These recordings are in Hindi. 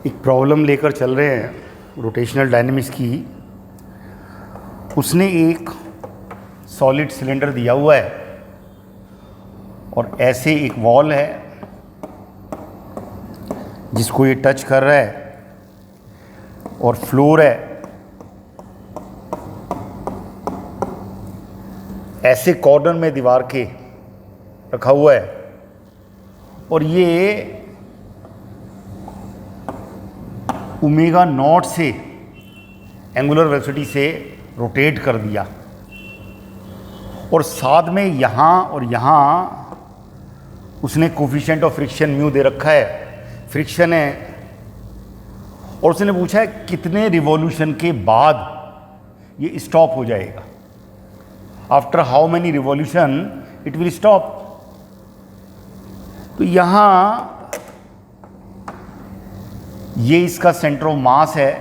एक प्रॉब्लम लेकर चल रहे हैं रोटेशनल डायनेमिक्स की। उसने एक सॉलिड सिलेंडर दिया हुआ है और ऐसे एक वॉल है जिसको ये टच कर रहा है और फ्लोर है ऐसे कॉर्नर में दीवार के रखा हुआ है और ये ओमेगा नॉट से एंगुलर वेलोसिटी से रोटेट कर दिया और साथ में यहाँ और यहाँ उसने कोफिशिएंट ऑफ फ्रिक्शन म्यू दे रखा है, फ्रिक्शन है, और उसने पूछा है कितने रिवॉल्यूशन के बाद ये स्टॉप हो जाएगा, after how many revolution it will stop. तो यहाँ ये इसका सेंटर ऑफ मास है,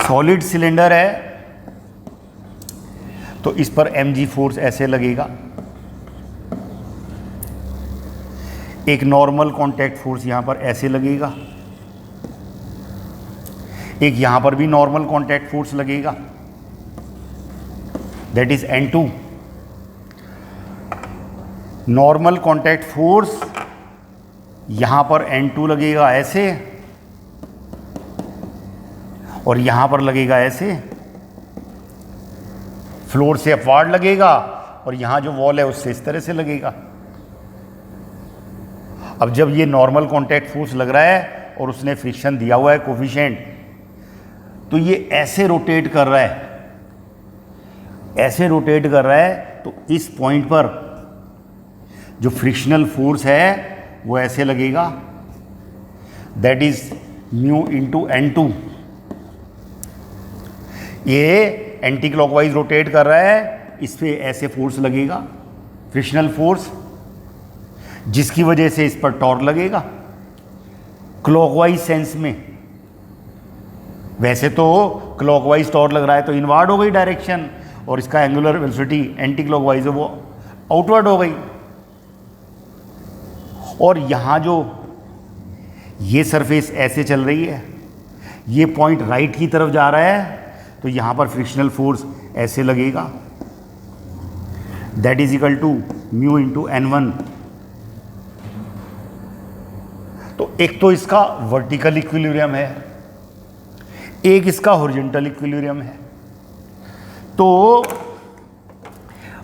सॉलिड सिलेंडर है, तो इस पर mg फोर्स ऐसे लगेगा। एक नॉर्मल कांटेक्ट फोर्स यहां पर ऐसे लगेगा, एक यहां पर भी नॉर्मल कांटेक्ट फोर्स लगेगा, that is N2। Normal contact force यहां पर N2 लगेगा ऐसे और यहां पर लगेगा ऐसे, फ्लोर से अपवार्ड लगेगा और यहां जो वॉल है उससे इस तरह से लगेगा। अब जब ये नॉर्मल कांटेक्ट फोर्स लग रहा है और उसने फ्रिक्शन दिया हुआ है कोफिशिएंट, तो ये ऐसे रोटेट कर रहा है, ऐसे रोटेट कर रहा है, तो इस पॉइंट पर जो फ्रिक्शनल फोर्स है वो ऐसे लगेगा, that is mu into N2। ये एंटी क्लॉकवाइज रोटेट कर रहा है, इस पे ऐसे फोर्स लगेगा, फ्रिक्शनल फोर्स, जिसकी वजह से इस पर टॉर्क लगेगा क्लॉकवाइज सेंस में। वैसे तो क्लॉकवाइज टॉर्क लग रहा है तो इनवर्ड हो गई डायरेक्शन, और इसका एंगुलर वेलोसिटी एंटी क्लॉकवाइज है वो आउटवर्ड हो गई। और यहाँ जो ये सरफेस ऐसे चल रही है, ये पॉइंट राइट की तरफ जा रहा है, तो यहाँ पर फ्रिक्शनल फोर्स ऐसे लगेगा, that is equal to mu into N1। तो एक तो इसका वर्टिकल इक्विलिब्रियम है, एक इसका हॉरिजॉन्टल इक्विलिब्रियम है। तो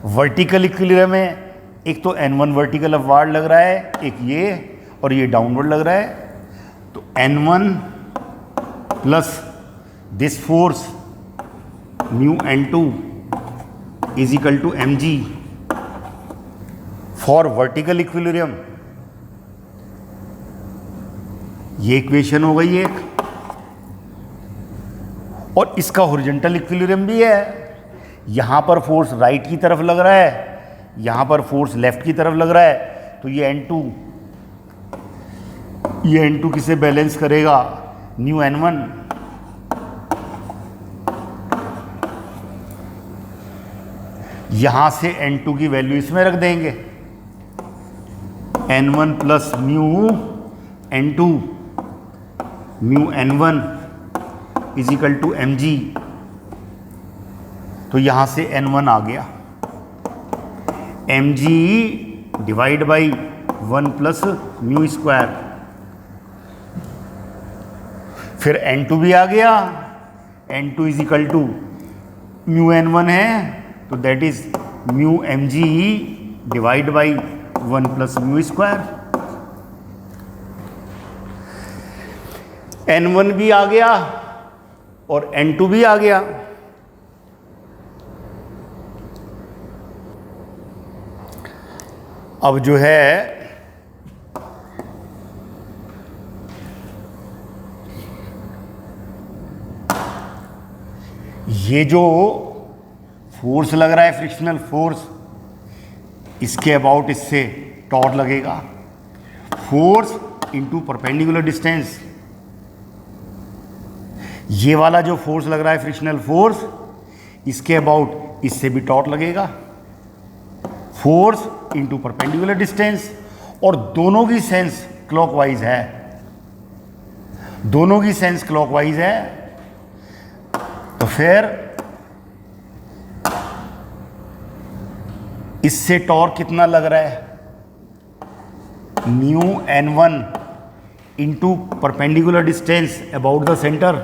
वर्टिकल इक्विलिब्रियम में एक तो N1 वर्टिकल अपवार्ड लग रहा है, एक ये और ये डाउनवर्ड लग रहा है, तो N1 plus this force mu N2 is equal to mg for vertical equilibrium. ये इक्वेशन हो गई एक, और इसका हॉरिजॉन्टल इक्विलिब्रियम भी है। यहां पर फोर्स राइट की तरफ लग रहा है, यहां पर फोर्स लेफ्ट की तरफ लग रहा है, तो ये N2 किसे बैलेंस करेगा, न्यू N1। यहां से N2 की वैल्यू इसमें रख देंगे, N1 plus mu N2 mu N1 is equal to mg। तो यहां से N1 आ गया, mg divide by 1 plus mu square. फिर N2 भी आ गया, N2 is equal to mu N1 है, तो that is mu mg divide by 1 plus mu square. N1 भी आ गया और N2 भी आ गया। अब जो है ये जो फोर्स लग रहा है फ्रिक्शनल फोर्स, इसके अबाउट इससे टॉर्क लगेगा, फोर्स इंटू परपेंडिकुलर डिस्टेंस। ये वाला जो फोर्स लग रहा है फ्रिक्शनल फोर्स, इसके अबाउट इससे भी टॉर्क लगेगा, फोर्स इंटू परपेंडिकुलर डिस्टेंस, और दोनों की सेंस क्लॉकवाइज है, दोनों की सेंस क्लॉकवाइज है, तो फिर इससे टॉर्क कितना लग रहा है, mu n1 into perpendicular distance about the centre,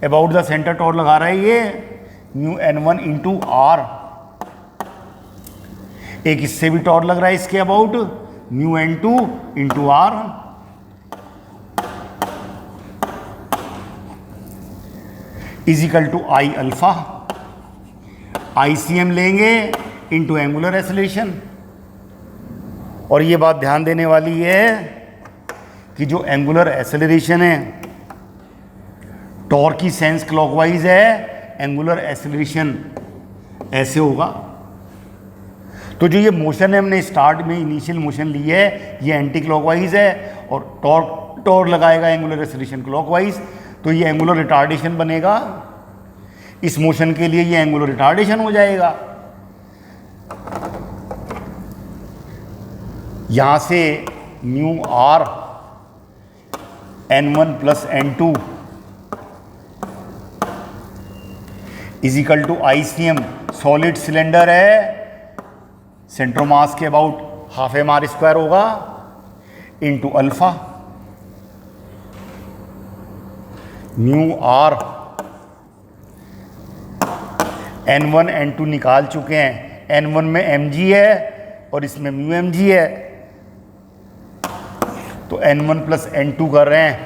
about the centre torque लगा रहा है ये म्यू n1 इंटू आर। एक इससे भी टॉर्क लग रहा है इसके about mu n2 into R. Is equal to I alpha, ICM लेंगे इंटू एंगुलर एक्सेलरेशन। और ये बात ध्यान देने वाली है कि जो एंगुलर एक्सेलरेशन है, टॉर्क की सेंस क्लॉकवाइज है, एंगुलर एक्सेलरेशन ऐसे होगा। तो जो ये मोशन है हमने स्टार्ट में इनिशियल मोशन ली है, ये एंटी क्लॉकवाइज है और टॉर्क लगाएगा एंगुलर एक्सेलरेशन क्लॉकवाइज, तो ये एंगुलर रिटार्डेशन बनेगा। इस मोशन के लिए ये एंगुलर रिटार्डेशन हो जाएगा। यहां से mu R n1 plus n2 is equal to ICM। Solid cylinder है, सेंट्रोमास के अबाउट हाफ mr स्क्वायर होगा into alpha mu R. n1 n2 निकाल चुके हैं, n1 में mg है और इसमें म्यू mg है, तो n1 प्लस n2 कर रहे हैं,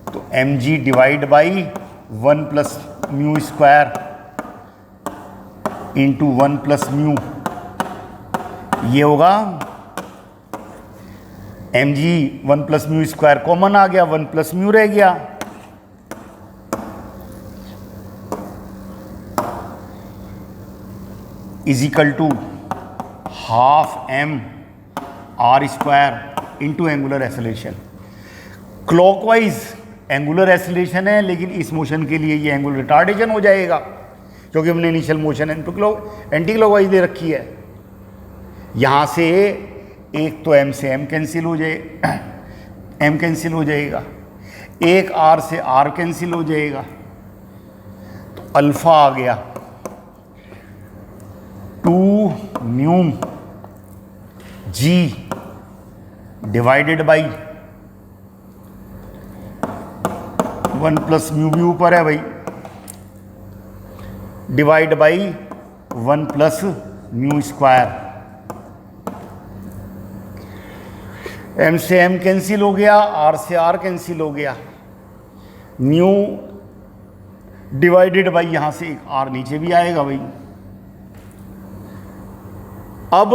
तो mg divide by 1 plus mu square into 1 plus mu, ये होगा mg 1 plus mu square common आ गया, 1 प्लस म्यू रह गया, equal to half m r square into angular acceleration. Clockwise angular acceleration है, लेकिन इस मोशन के लिए ये एंगुलर रिटार्डेशन हो जाएगा क्योंकि हमने इनिशियल मोशन एंटी क्लॉकवाइज दे रखी है। यहाँ से एक तो m से m कैंसिल हो जाए, m कैंसिल हो जाएगा, एक r से r कैंसिल हो जाएगा, तो अल्फा आ गया 2 mu g divided by 1 plus mu भी ऊपर है भाई, divide by 1 plus mu square. m से m कैंसिल हो गया, r से r कैंसिल हो गया, म्यू डिवाइडेड बाई यहां से एक r नीचे भी आएगा भाई। अब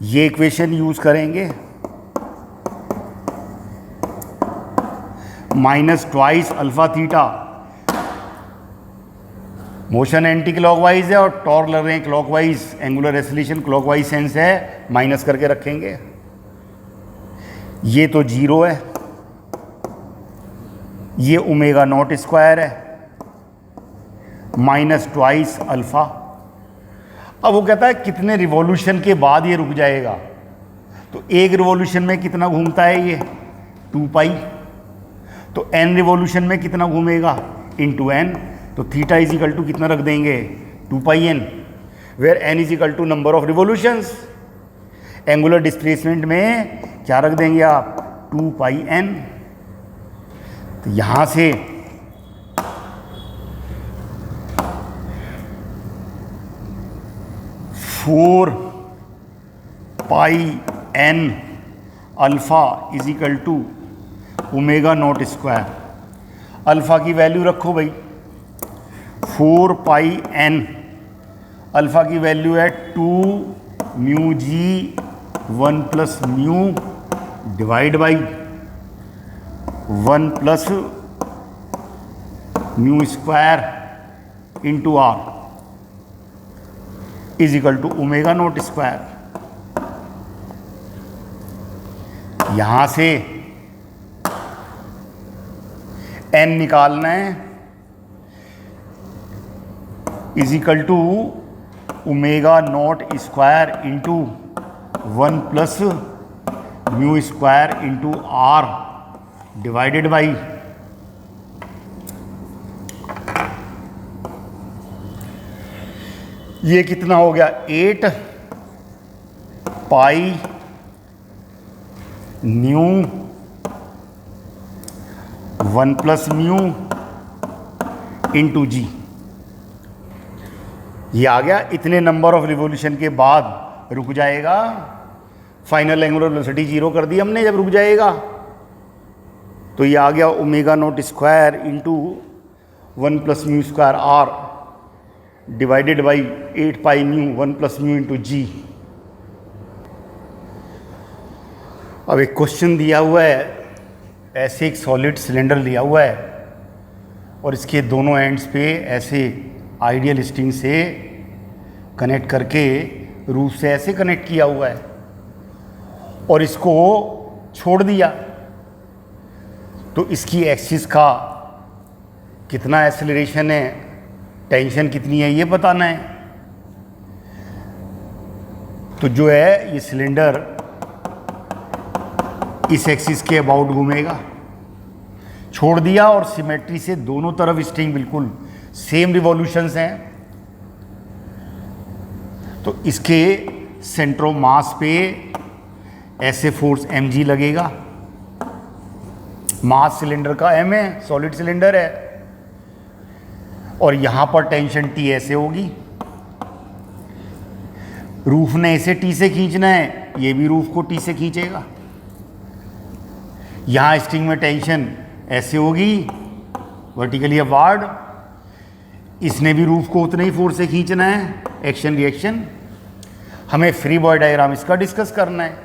ये इक्वेशन यूज करेंगे, minus twice alpha theta, motion anti clockwise है और टॉर्क लग रहे हैं clockwise, angular acceleration clockwise sense है, माइनस करके रखेंगे। ये तो जीरो है, ये ओमेगा नॉट स्क्वायर है, माइनस ट्वाइस अल्फा। अब वो कहता है कितने रिवॉल्यूशन के बाद ये रुक जाएगा, तो एक रिवॉल्यूशन में कितना घूमता है ये 2 पाई, तो n रिवॉल्यूशन में कितना घूमेगा इंटू n, तो थीटा इज इक्वल टू कितना रख देंगे 2 pi n, where n is equal to number of revolutions. Angular displacement में क्या रख देंगे आप 2 पाई n, तो यहां से four pi n alpha is equal to omega naught square. Alpha की वैल्यू रखो भाई 4 पाई n, अल्फा की वैल्यू है 2 mu g 1 plus mu divide by 1 plus mu square into are is equal to omega naught square. यहां से n निकालना है, is equal to omega naught square into 1 plus mu square into R divided by ये कितना हो गया 8 pi mu 1 plus mu into g. ये आ गया। इतने नंबर ऑफ रिवॉल्यूशन के बाद रुक जाएगा। फाइनल एंगुलर वेलोसिटी 0 कर दी हमने जब रुक जाएगा। तो ये आ गया omega naught square into 1 plus mu square r divided by 8 pi mu 1 plus mu into g. अब एक क्वेश्चन दिया हुआ है, ऐसे एक सॉलिड सिलेंडर लिया हुआ है और इसके दोनों एंड्स पे ऐसे आइडियल स्ट्रिंग से कनेक्ट करके रूफ से ऐसे कनेक्ट किया हुआ है और इसको छोड़ दिया। तो इसकी एक्सिस का कितना एक्सेलरेशन है, टेंशन कितनी है, ये बताना है। तो जो है ये सिलेंडर इस एक्सिस के अबाउट घूमेगा। छोड़ दिया और सिमेट्री से दोनों तरफ स्ट्रिंग बिल्कुल सेम रिवॉल्यूशंस हैं। तो इसके सेंटर ऑफ मास पे ऐसे फोर्स mg लगेगा। मास सिलेंडर का m है, सॉलिड सिलेंडर है, और यहां पर टेंशन T ऐसे होगी। रूफ ने इसे T से खींचना है, ये भी रूफ को T से खींचेगा। यहां स्ट्रिंग में टेंशन ऐसे होगी वर्टिकली अपवार्ड, इसने भी रूफ को उतने ही फोर्स से खींचना है। Action reaction. हमें फ्री बॉडी डायग्राम इसका डिस्कस करना है।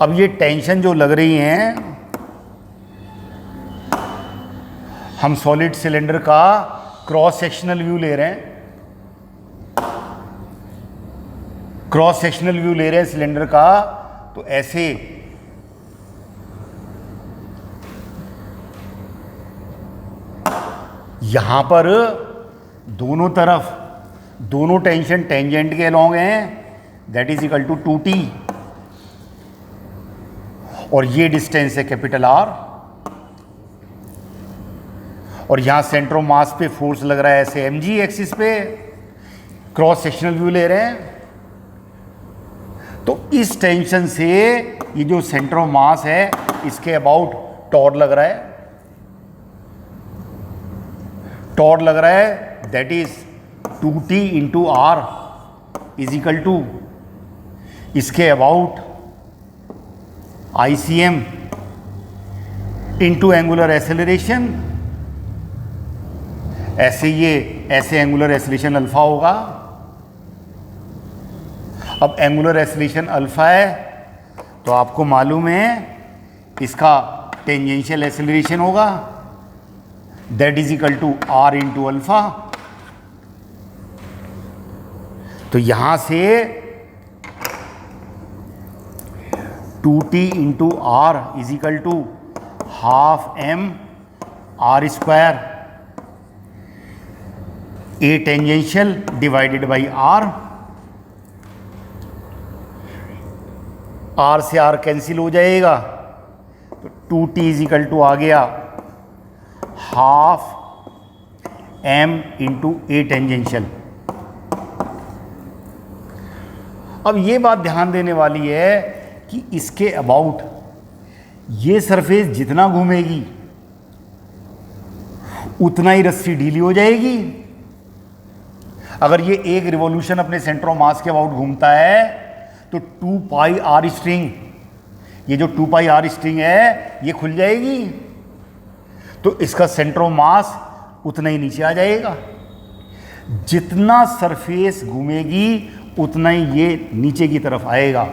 अब ये टेंशन जो लग रही हैं, हम सॉलिड सिलेंडर का क्रॉस सेक्शनल व्यू ले रहे हैं। क्रॉस सेक्शनल व्यू ले रहे हैं सिलेंडर का, तो ऐसे यहां पर दोनों तरफ दोनों टेंशन टेंजेंट के अलॉन्ग हैं, that is equal to 2t, और ये डिस्टेंस है कैपिटल R, और यहां सेंटर ऑफ मास पे फोर्स लग रहा है ऐसे mg एक्सिस पे। क्रॉस सेक्शनल व्यू ले रहे हैं, तो इस टेंशन से ये जो सेंटर ऑफ मास है इसके अबाउट टॉर्क लग रहा है। टॉर्क लग रहा है that is 2t into are is equal to इसके about ICM into angular acceleration. ऐसे एंगुलर एक्सेलरेशन अल्फा होगा। अब एंगुलर एक्सेलरेशन अल्फा है तो आपको मालूम है इसका टेंजेंशियल एक्सेलरेशन होगा, that is equal to R into alpha. तो यहां से 2t into are is equal to half m r square a tangential divided by r। r से r कैंसिल हो जाएगा, तो 2t इज इक्वल टू आ गया half m into a tangential. अब ये बात ध्यान देने वाली है कि इसके अबाउट ये सरफेस जितना घूमेगी उतना ही रस्सी ढीली हो जाएगी। अगर ये एक रिवॉल्यूशन अपने सेंटर ऑफ मास के अबाउट घूमता है तो 2 पाई आर स्ट्रिंग, ये जो 2 पाई आर स्ट्रिंग है ये खुल जाएगी, तो इसका सेंटर ऑफ मास उतना ही नीचे आ जाएगा। जितना सरफेस घूमेगी उतना ही ये नीचे की तरफ आएगा।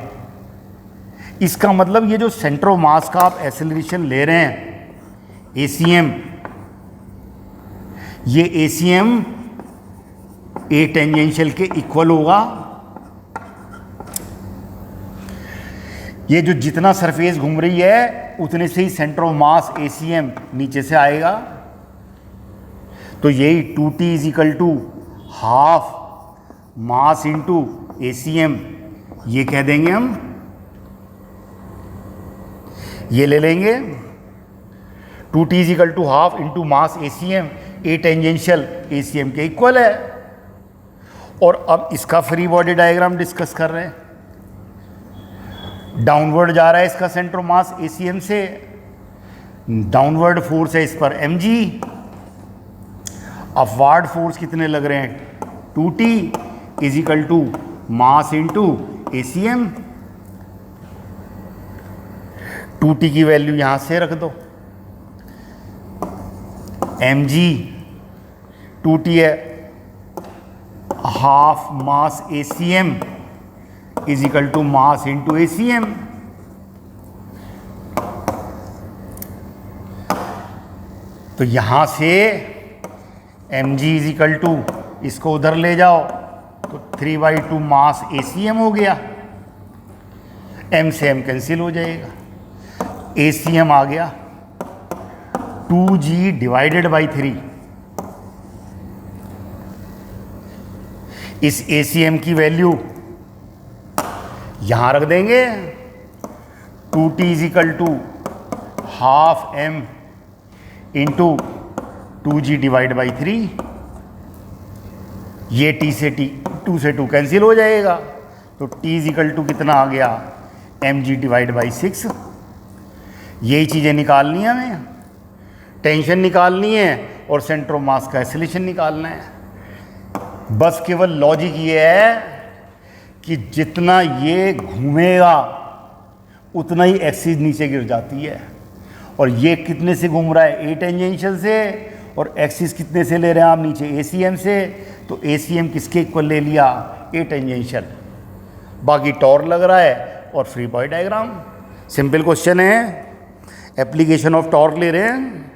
इसका मतलब ये जो सेंटर ऑफ मास का आप एक्सेलरेशन ले रहे हैं ACM, ये ACM ए टेंजेंशियल के इक्वल होगा। ये जो जितना सरफेस घूम रही है उतने से ही सेंटर ऑफ मास ACM नीचे से आएगा। तो यही 2t is equal to half mass into ACM, ये कह देंगे हम, ये ले लेंगे 2t is equal to half into mass ACM, a tangential ACM के इक्वल है। और अब इसका फ्री बॉडी डायग्राम डिस्कस कर रहे हैं। डाउनवर्ड जा रहा है इसका सेंटर मास ACM से, डाउनवर्ड फोर्स है इस पर mg, अपवार्ड फोर्स कितने लग रहे हैं 2t is equal to mass into ACM। 2t की वैल्यू यहां से रख दो, mg 2t है, half mass ACM is equal to mass into ACM। तो यहां से mg इज इक्वल टू, इसको उधर ले जाओ तो 3/2 मास ACM हो गया, m से m कैंसिल हो जाएगा, ACM आ गया 2g डिवाइडेड बाई 3। इस ACM की वैल्यू यहां रख देंगे, 2t is equal to half m into 2g divide by 3। ये t से 2 से 2 कैंसिल हो जाएगा, तो t इज इक्वल टू कितना आ गया mg डिवाइड बाई 6। यही चीज़ें निकालनी है हमें, टेंशन निकालनी है और सेंटर ऑफ मास का एक्सेलरेशन निकालना है। बस केवल लॉजिक ये है कि जितना ये घूमेगा उतना ही एक्सिस नीचे गिर जाती है, और ये कितने से घूम रहा है ए टेंजेंशियल से, और एक्सिस कितने से ले रहे हैं आप नीचे ACM से, तो ACM किसके इक्वल ले लिया ए टेंजेंशियल, बाकी टॉर्क लग रहा है और free body diagram. Simple question है, एप्लीकेशन ऑफ टॉर्क ले रहे हैं,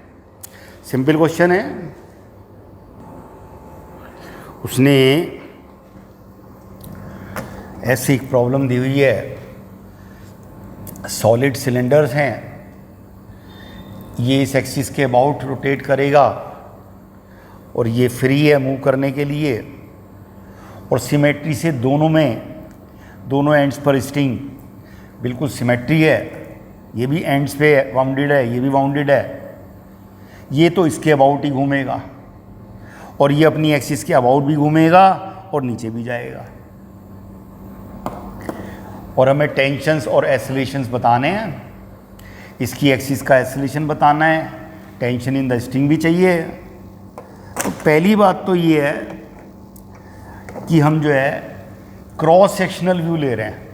सिंपल क्वेश्चन है। उसने ऐसी एक प्रॉब्लम दी हुई है, सॉलिड सिलेंडर्स हैं, ये इस एक्सिस के अबाउट रोटेट करेगा और ये फ्री है मूव करने के लिए, और सिमेट्री से दोनों एंड्स पर स्ट्रिंग बिल्कुल सिमेट्री है, ये भी एंड्स पे बाउंडेड है, ये भी बाउंडेड है। ये तो इसके अबाउट ही घूमेगा और ये अपनी एक्सिस के अबाउट भी घूमेगा और नीचे भी जाएगा, और हमें टेंशन्स और एक्सेलरेशंस बताने हैं। इसकी एक्सिस का एक्सेलरेशन बताना है, टेंशन इन द स्ट्रिंग भी चाहिए। तो पहली बात तो ये है कि हम जो है क्रॉस सेक्शनल व्यू ले रहे हैं।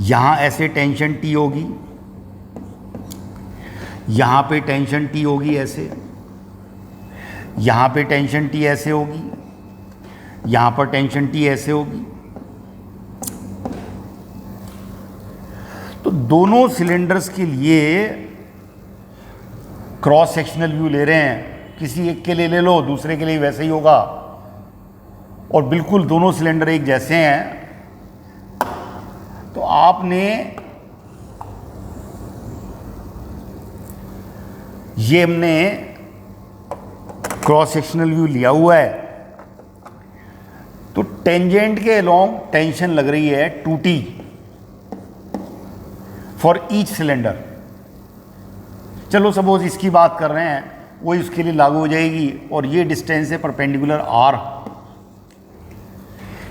यहाँ ऐसे टेंशन T होगी, यहाँ पे टेंशन T होगी ऐसे, यहाँ पे टेंशन T ऐसे होगी, यहाँ पर टेंशन T ऐसे होगी। तो दोनों सिलेंडर्स के लिए क्रॉस सेक्शनल व्यू ले रहे हैं, किसी एक के लिए ले लो, दूसरे के लिए वैसे ही होगा, और बिल्कुल दोनों सिलेंडर एक जैसे हैं। तो आपने ये हमने क्रॉस सेक्शनल व्यू लिया हुआ है, तो टेंजेंट के अलोंग टेंशन लग रही है 2t फॉर ईच सिलेंडर। चलो सपोज इसकी बात कर रहे हैं, वही उसके लिए लागू हो जाएगी, और ये डिस्टेंस है परपेंडिकुलर r।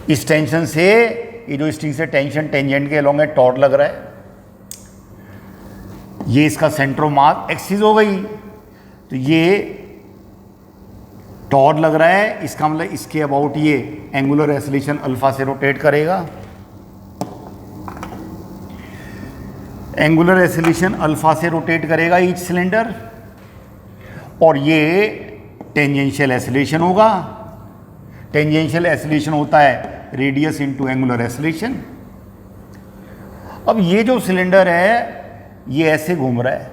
इस टेंशन से, ये जो स्ट्रिंग से टेंशन टेंजेंट के अलोंग है, टॉर्क लग रहा है, ये इसका सेंटर ऑफ मास एक्सिस हो गई, तो ये टॉर्क लग रहा है, इसका मतलब इसके अबाउट ये एंगुलर एक्सेलरेशन अल्फा से रोटेट करेगा। एंगुलर एक्सेलरेशन अल्फा से रोटेट करेगा ईच सिलेंडर, और ये टेंजेंशियल एक्सेलरेशन होगा। टेंजेंशियल एक्सेलरेशन होता है रेडियस इनटू एंगुलर एक्सेलरेशन। अब ये जो सिलेंडर है ये ऐसे घूम रहा है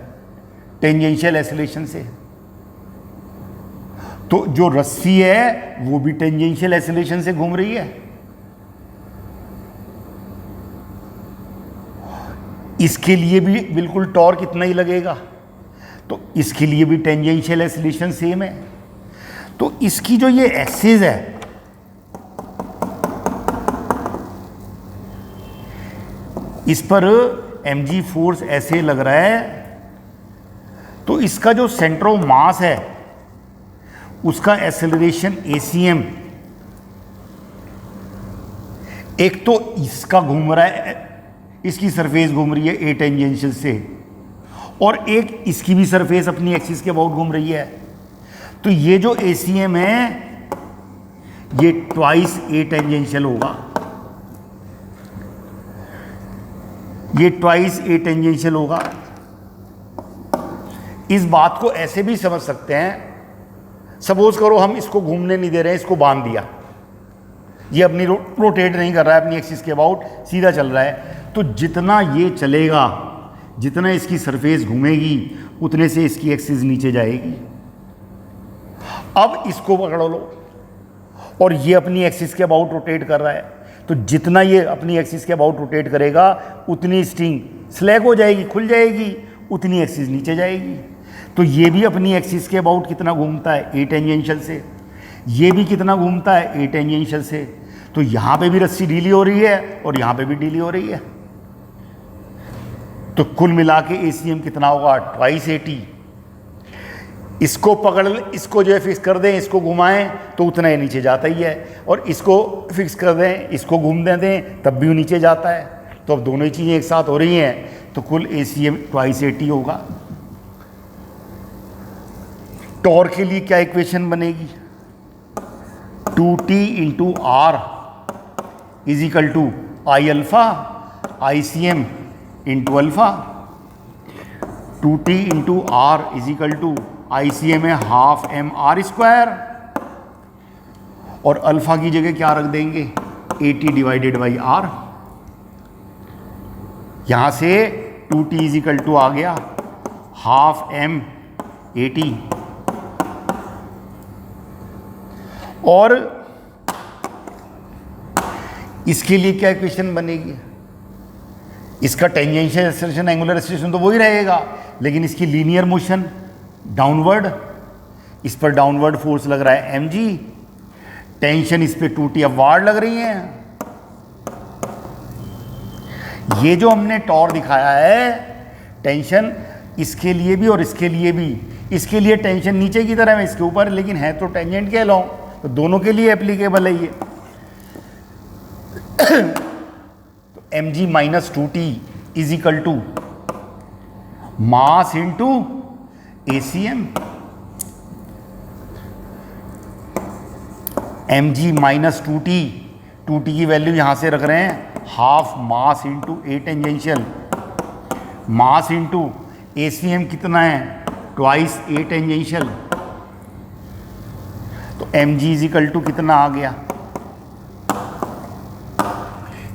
टेंजेंशियल एक्सेलरेशन से, तो जो रस्सी है वो भी टेंजेंशियल एक्सेलरेशन से घूम रही है। इसके लिए भी बिल्कुल टॉर्क इतना ही लगेगा, तो इसके लिए भी टेंजेंशियल एक्सेलरेशन सेम है। तो इसकी जो ये एक्सिस है, इस पर mg फोर्स ऐसे लग रहा है, तो इसका जो सेंटर ऑफ मास है उसका एक्सेलरेशन acm, एक तो इसका घूम रहा है, इसकी सरफेस घूम रही है ए टेंजेंशियल से, और एक इसकी भी सरफेस अपनी एक्सिस के अबाउट घूम रही है। तो ये जो acm है ये ट्वाइस ए टेंजेंशियल होगा, ये ट्वाइस ए टेंजेंशियल होगा। इस बात को ऐसे भी समझ सकते हैं, सपोज करो हम इसको घूमने नहीं दे रहे हैं, इसको बांध दिया, ये अपनी रोटेट नहीं कर रहा है अपनी एक्सिस के अबाउट, सीधा चल रहा है, तो जितना ये चलेगा, जितना इसकी सरफेस घूमेगी, उतने से इसकी एक्सिस नीचे जाएगी। अब इसको पकड़ लो और ये अपनी एक्सिस के अबाउट रोटेट कर रहा है, तो जितना ये अपनी एक्सिस के अबाउट रोटेट करेगा उतनी स्ट्रिंग स्लैग हो जाएगी, खुल जाएगी, उतनी एक्सिस नीचे जाएगी। तो ये भी अपनी एक्सिस के अबाउट कितना घूमता है, ए टेंजेंशियल से, ये भी कितना घूमता है, ए टेंजेंशियल से। तो यहाँ पे भी रस्सी ढीली हो रही है और यहाँ पे भी ढीली हो रही है, तो कुल मिला के ACM कितना होगा, ट्वाइस AT। इसको पकड़, इसको जो है फिक्स कर दें, इसको घुमाएं तो उतना ही नीचे जाता ही है, और इसको फिक्स कर दें, इसको घूम दें तब भी वो नीचे जाता है। तो अब दोनों ही चीज़ें एक साथ हो रही हैं, तो कुल ACM ट्वाइस AT होगा। टॉर्क के लिए क्या इक्वेशन बनेगी, 2T into are is equal to I alpha ICM into alpha. 2T into are is equal to ICM है हाफ mr², और अल्फा की जगह क्या रख देंगे, AT डिवाइडेड बाई आर। यहां से 2T इज इक्वल टू आ गया हाफ m AT, और इसके लिए क्या इक्वेशन बनेगी, इसका टेंजेंशियल एक्सेलरेशन, एंगुलर एक्सेलरेशन तो वही रहेगा, लेकिन इसकी लीनियर मोशन डाउनवर्ड, इस पर डाउनवर्ड फोर्स लग रहा है mg, टेंशन इस पे 2T अपवार्ड लग रही है। ये जो हमने टॉर दिखाया है, टेंशन इसके लिए भी और इसके लिए भी, इसके लिए टेंशन नीचे की तरफ है, इसके ऊपर, लेकिन है तो टेंजेंट के अलोंग, तो दोनों के लिए एप्लीकेबल है ये। तो mg minus 2T is equal to mass into ACM। mg minus 2T, 2T की वैल्यू यहां से रख रहे हैं, half mass into a tangential, mass into ACM कितना है, ट्वाइस ए टेंजेंशियल। तो mg इज इक्वल टू कितना आ गया,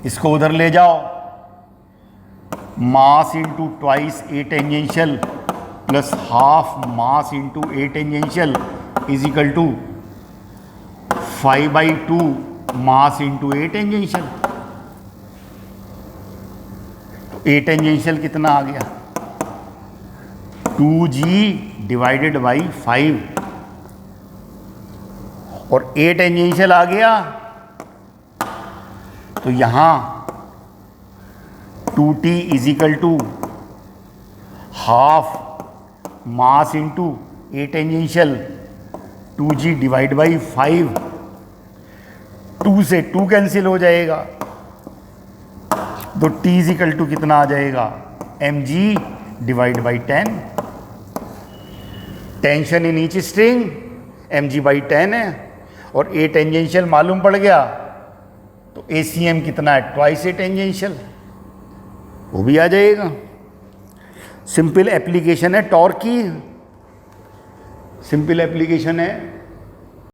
इसको उधर ले जाओ, mass into twice a tangential plus half mass into a tangential is equal to 5/2 mass into a tangential. तो ए टेंजेंशियल कितना आ गया, 2g डिवाइडेड बाई 5, और ए टेंजेंशियल आ गया, तो यहां 2T is equal to half mass into a tangential 2g divide by 5, 2 से 2 कैंसिल हो जाएगा, तो T इज इक्वल टू कितना आ जाएगा, mg divide by 10। Tension in each string mg by 10 है, और ए टेंजेंशियल मालूम पड़ गया, तो ACM कितना है, ट्वाइस ए टेंजेंशियल, वो भी आ जाएगा। सिंपल एप्लीकेशन है टॉर्क की, सिंपल एप्लीकेशन है